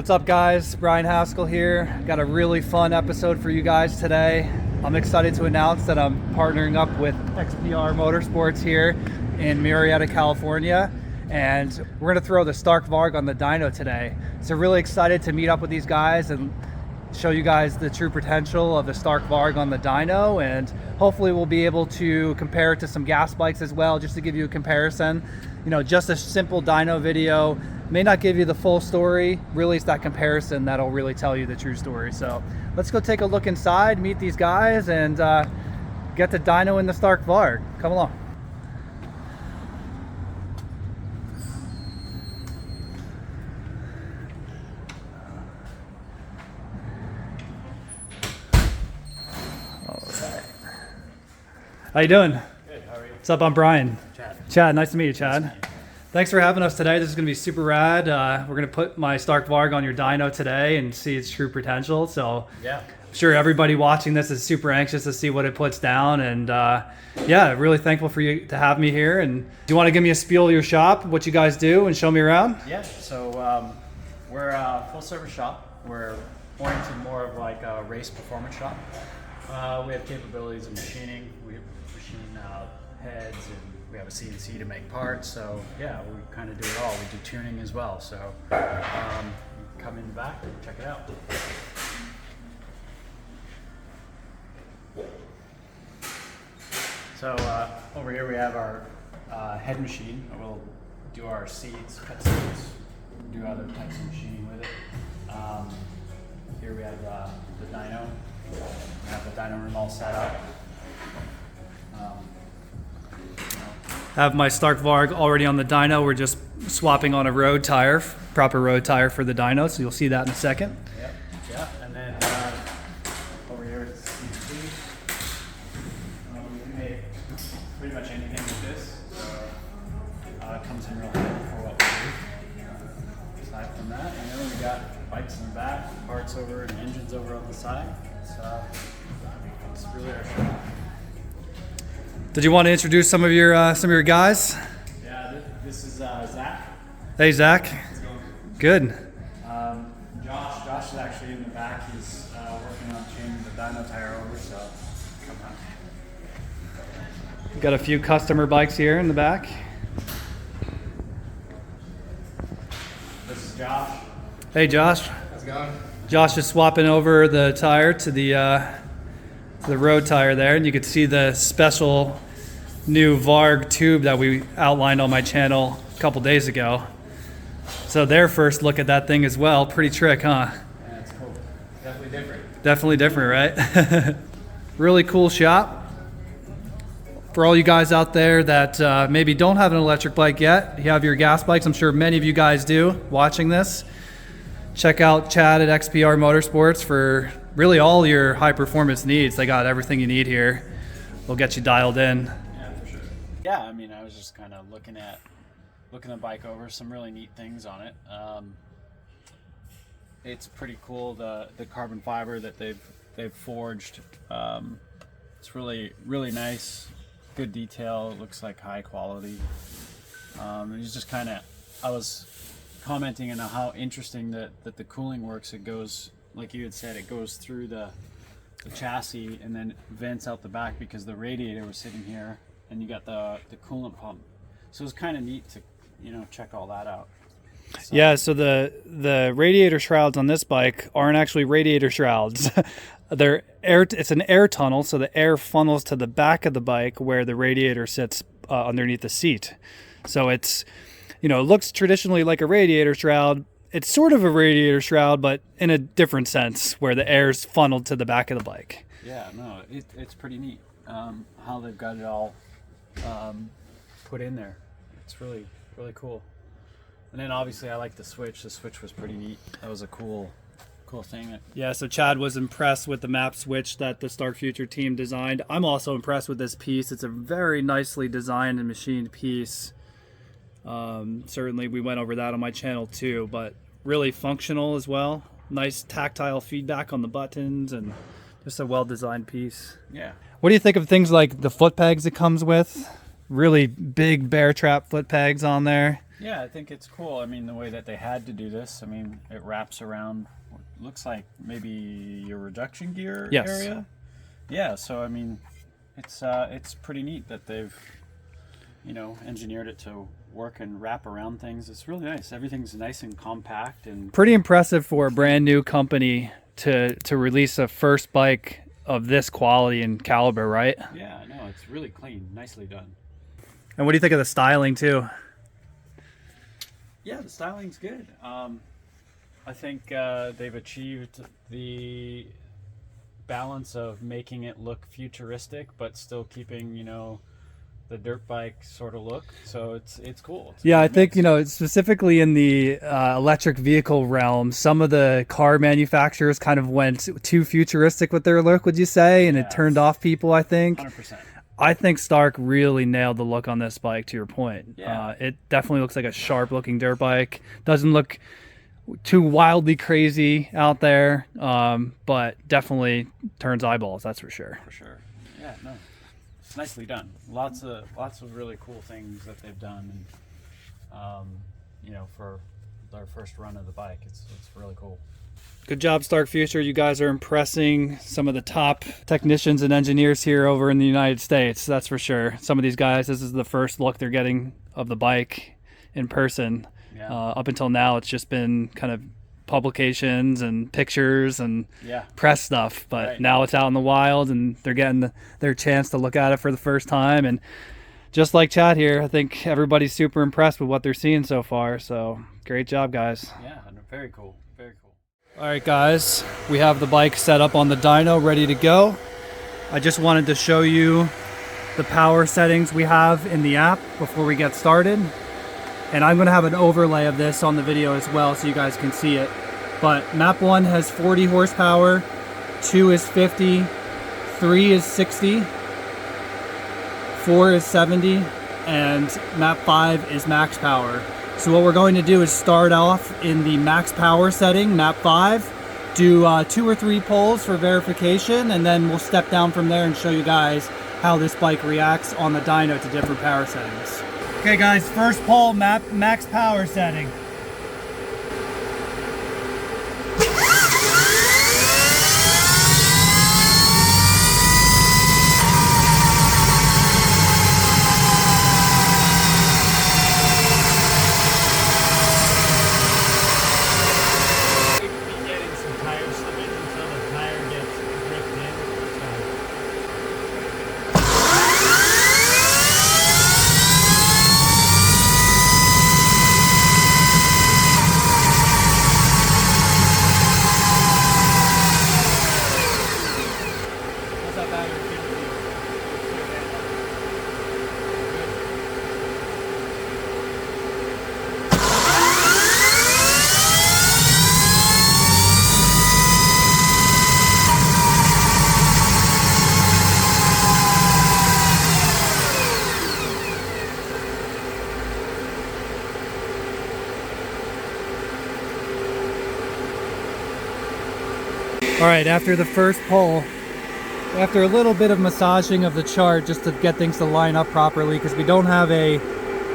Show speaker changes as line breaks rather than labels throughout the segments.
What's up guys, Brian Haskell here. Got a really fun episode for you guys today. I'm excited to announce that I'm partnering up with XPR Motorsports here in Murrieta, California. And we're gonna throw the Stark Varg on the dyno today. So really excited to meet up with these guys and show you guys the true potential of the Stark Varg on the dyno, and hopefully we'll be able to compare it to some gas bikes as well, just to give you a comparison. You know, just a simple dyno video may not give you the full story. Really, it's that comparison that'll really tell you the true story. So let's go take a look inside, meet these guys, and get the dyno in the Stark Varg. Come along. How you doing?
Good, how are you?
What's up? I'm Brian.
Chad,
nice to meet you, Chad.
Nice to meet you.
Thanks for having us today. This is going to be super rad. We're going to put my Stark Varg on your dyno today and see its true potential. So
yeah,
I'm sure everybody watching this is super anxious to see what it puts down. And yeah, really thankful for you to have me here. And do you want to give me a spiel of your shop, what you guys do, and show me around?
Yeah, so we're a full service shop. We're oriented more of like a race performance shop. We have capabilities of machining. We machine heads, and we have a CNC to make parts. So yeah, we kind of do it all. We do tuning as well. So come in the back and check it out. So over here we have our head machine. We'll do our seats, cut seats, do other types of machining with it. Here we have the dyno. We have the dyno room all set up.
Have my Stark Varg already on the dyno. We're just swapping on a road tire, proper road tire for the dyno, so you'll see that in a second.
Yep, yeah, and then over here it's CNC. We can make pretty much anything with this, so it comes in real handy for what we do. Aside from that, and then we got bikes in the back, parts over, and engines over on the side. So it's really our shop.
Did you want to introduce some of your guys?
Yeah, this is Zach.
Hey, Zach.
How's it going?
Good.
Josh is actually in the back. He's working on changing the dyno tire over, so come on.
Got a few customer bikes here in the back.
This is Josh.
Hey, Josh.
How's it going?
Josh is swapping over the tire to the road tire there, and you can see the special new Varg tube that we outlined on my channel a couple days ago. So their first look at that thing as well. Pretty trick, huh?
Yeah, it's cool. Definitely different.
Definitely different, right? Really cool shop. For all you guys out there that maybe don't have an electric bike yet, you have your gas bikes. I'm sure many of you guys do watching this. Check out Chad at XPR Motorsports for really all your high performance needs. They got everything you need here. They'll get you dialed in.
Yeah, for sure. Yeah, I mean, I was just kind of looking the bike over, some really neat things on it. It's pretty cool, the carbon fiber that they've forged. It's really nice, good detail. It looks like high quality. It's just kind of, I was commenting on how interesting that the cooling works. It goes, like you had said, it goes through the chassis and then vents out the back, because the radiator was sitting here and you got the coolant pump. So it's kind of neat to, check all that out. So.
Yeah, so the radiator shrouds on this bike aren't actually radiator shrouds. They're it's an air tunnel, so the air funnels to the back of the bike where the radiator sits underneath the seat. So it's, it looks traditionally like a radiator shroud. It's sort of a radiator shroud, but in a different sense, where the air's funneled to the back of the bike.
Yeah, no, it's pretty neat how they've got it all put in there. It's really cool. And then obviously I like the switch. The switch was pretty neat. That was a cool thing.
Yeah, so Chad was impressed with the map switch that the Stark Future team designed. I'm also impressed with this piece. It's a very nicely designed and machined piece. Certainly we went over that on my channel too, but really functional as well. Nice tactile feedback on the buttons, and just a well-designed piece.
Yeah.
What do you think of things like the foot pegs it comes with? Really big bear trap foot pegs on there.
Yeah, I think it's cool. I mean, the way that they had to do this, I mean, it wraps around, looks like maybe your reduction gear
Yes.
area. Yeah, so I mean, it's pretty neat that they've, you know, engineered it to work and wrap around things. It's really nice. Everything's nice and compact and
Pretty impressive for a brand new company to release a first bike of this quality and caliber, right?
yeah, no, it's really clean, nicely done.
And what do you think of the styling too?
Yeah, the styling's good. I think they've achieved the balance of making it look futuristic, but still keeping, you know, the dirt bike sort of look. So it's cool. It's a
Yeah, I
good
think,
mix.
you know, specifically in the electric vehicle realm, some of the car manufacturers kind of went too futuristic with their look, would you say? And it
Yes.
turned off people, I think.
100%.
I think Stark really nailed the look on this bike, to your point.
Yeah.
It definitely looks like a sharp looking dirt bike. Doesn't look too wildly crazy out there, but definitely turns eyeballs, that's for sure.
For sure. Yeah, no. It's nicely done. Lots of really cool things that they've done, and you know, for their first run of the bike, it's really cool.
Good job, Stark Future. You guys are impressing some of the top technicians and engineers here over in the United States, that's for sure. Some of these guys, this is the first look they're getting of the bike in person.
Yeah.
Up until now, it's just been kind of publications and pictures and
Yeah.
press stuff, but
Right.
now it's out in the wild and they're getting their chance to look at it for the first time. And just like Chad here, I think everybody's super impressed with what they're seeing so far. So great job, guys.
Yeah, very cool. Very cool.
All right, guys, we have the bike set up on the dyno, ready to go. I just wanted to show you the power settings we have in the app before we get started. And I'm gonna have an overlay of this on the video as well so you guys can see it. But map 1 has 40 horsepower, 2 is 50, 3 is 60, 4 is 70, and map 5 is max power. So what we're going to do is start off in the max power setting, map 5, do 2 or 3 pulls for verification, and then we'll step down from there and show you guys how this bike reacts on the dyno to different power settings. Okay guys, first pull, max power setting. All right, after the first pull, after a little bit of massaging of the chart just to get things to line up properly, because we don't have a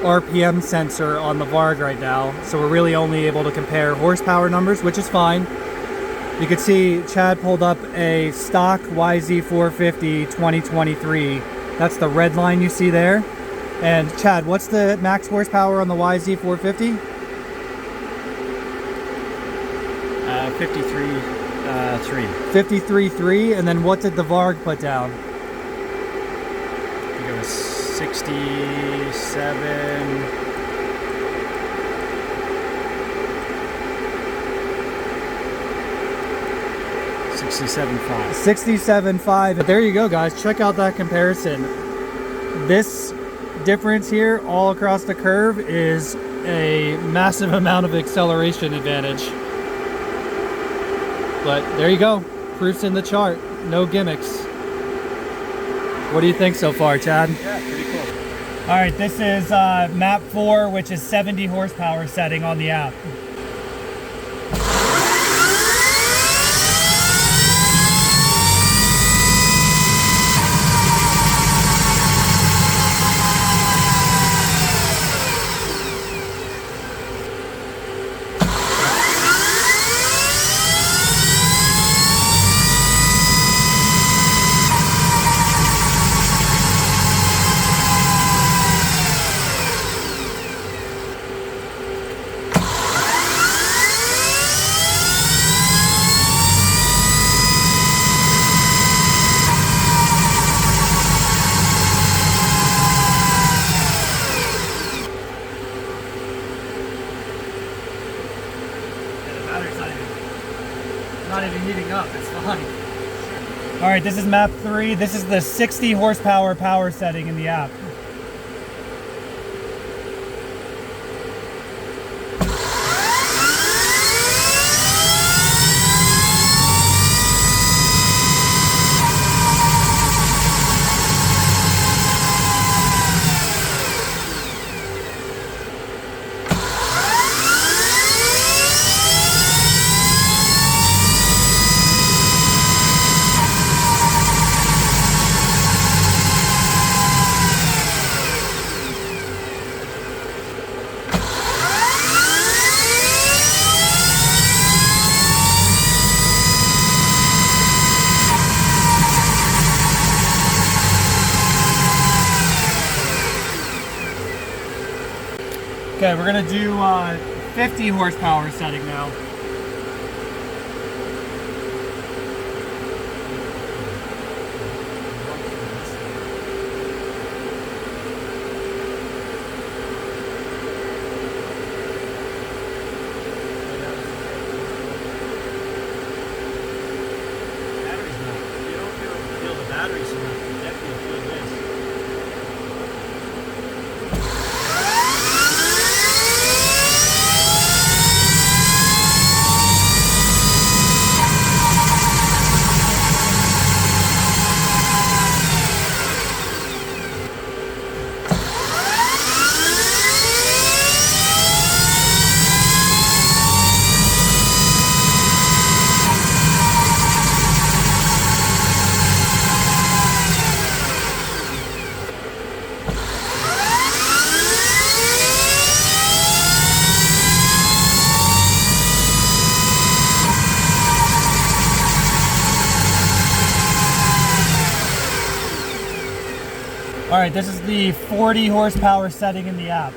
RPM sensor on the Varg right now, so we're really only able to compare horsepower numbers, which is fine. You can see Chad pulled up a stock YZ450 2023. That's the red line you see there. And Chad, what's the max horsepower on the YZ450?
53.3.
53.3, and then what did the Varg put down?
I think it was 67. 67.5.
67.5. There you go, guys. Check out that comparison. This difference here all across the curve is a massive amount of acceleration advantage. But there you go. Proof's in the chart. No gimmicks. What do you think so far, Chad?
Yeah, pretty cool.
All right, this is map 4, which is 70 horsepower setting on the app. speeding up. It's fine. All right, this is map 3. This is the 60 horsepower power setting in the app. Okay, we're gonna do 50 horsepower setting now. All right, this is the 40 horsepower setting in the app.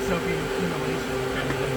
soaking accumulation of everything.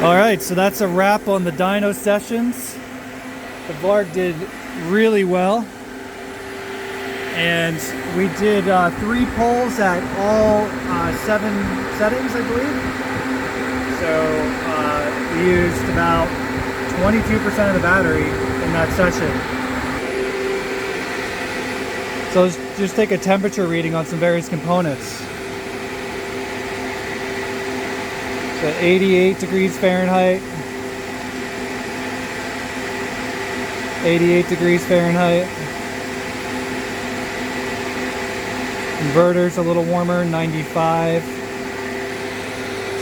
All right, so that's a wrap on the dyno sessions. The Varg did really well. And we did 3 pulls at all 7 settings, I believe. So we used about 22% of the battery in that session. So let's just take a temperature reading on some various components. So 88 degrees Fahrenheit, 88 degrees Fahrenheit. Inverter's a little warmer, 95.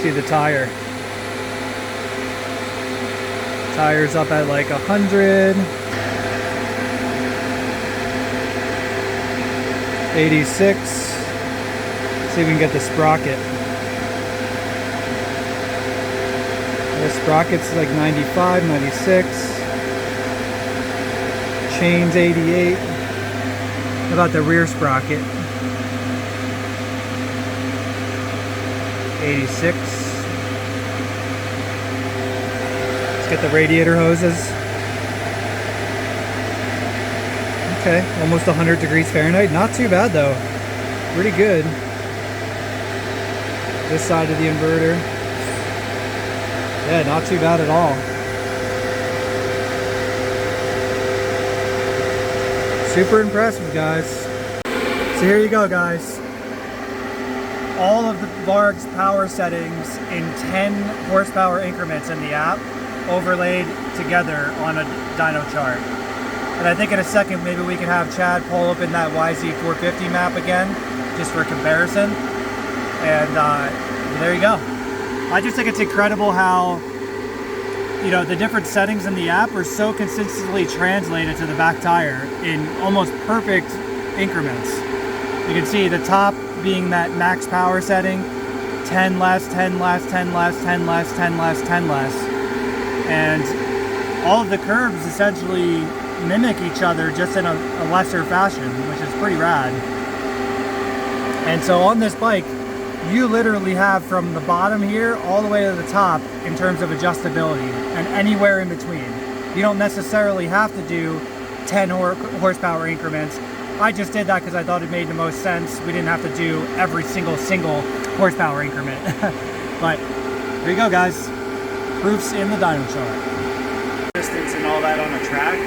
See the tire. Tire's up at like 100. 86. See if we can get the sprocket. The sprocket's like 95, 96. Chain's 88. How about the rear sprocket? 86. Let's get the radiator hoses. Okay, almost 100 degrees Fahrenheit. Not too bad though. Pretty good. This side of the inverter. Yeah, not too bad at all. Super impressive, guys. So here you go, guys. All of the Varg's power settings in 10 horsepower increments in the app, overlaid together on a dyno chart. And I think in a second maybe we can have Chad pull up in that YZ450 map again, just for comparison. And there you go. I just think it's incredible how, you know, the different settings in the app are so consistently translated to the back tire in almost perfect increments. You can see the top being that max power setting, 10 less, 10 less, 10 less, 10 less, 10 less, 10 less. And all of the curves essentially mimic each other just in a lesser fashion, which is pretty rad. And so on this bike, you literally have from the bottom here all the way to the top in terms of adjustability, and anywhere in between. You don't necessarily have to do 10 horsepower increments. I just did that because I thought it made the most sense. We didn't have to do every single horsepower increment. But there you go, guys. Proofs in the dyno chart. Distance and all that on a track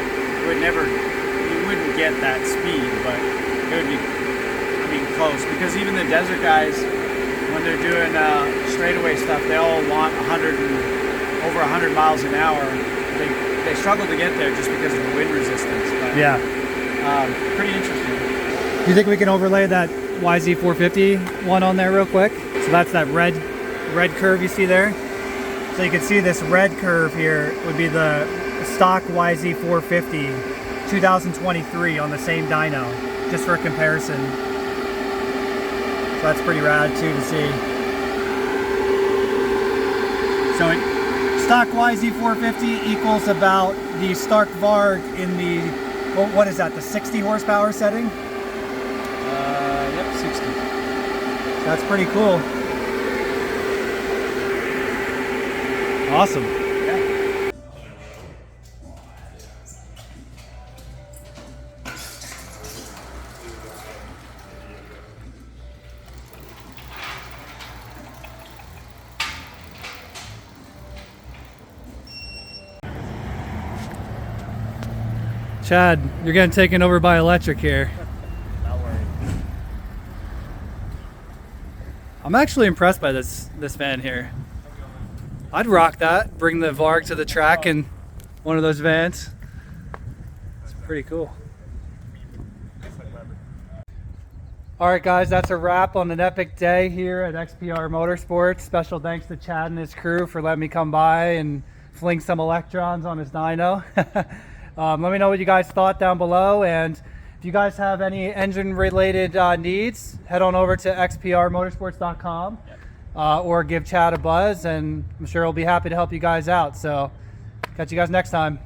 would never, you wouldn't get that speed, but it would be, I mean, close. Because even the desert guys, when
they're doing straightaway stuff, they all want over 100 miles an hour. They struggle to get there just because of the wind resistance. But,
Yeah.
Pretty interesting.
Do you think we can overlay that YZ450 one on there real quick? So that's that red curve you see there. So you can see this red curve here would be the stock YZ450 2023 on the same dyno, just for comparison. So that's pretty rad too to see. So stock YZ450 equals about the Stark Varg in the, what is that, the 60 horsepower setting?
Yep, 60.
That's pretty cool. Awesome.
Yeah.
Chad, you're getting taken over by electric here.
Not worried.
I'm actually impressed by this van here. I'd rock that. Bring the Varg to the track in one of those vans. It's pretty cool. All right, guys, that's a wrap on an epic day here at XPR Motorsports. Special thanks to Chad and his crew for letting me come by and fling some electrons on his dyno. Let me know what you guys thought down below, and if you guys have any engine related needs, head on over to xprmotorsports.com. Or give Chad a buzz, and I'm sure he'll be happy to help you guys out. So catch you guys next time.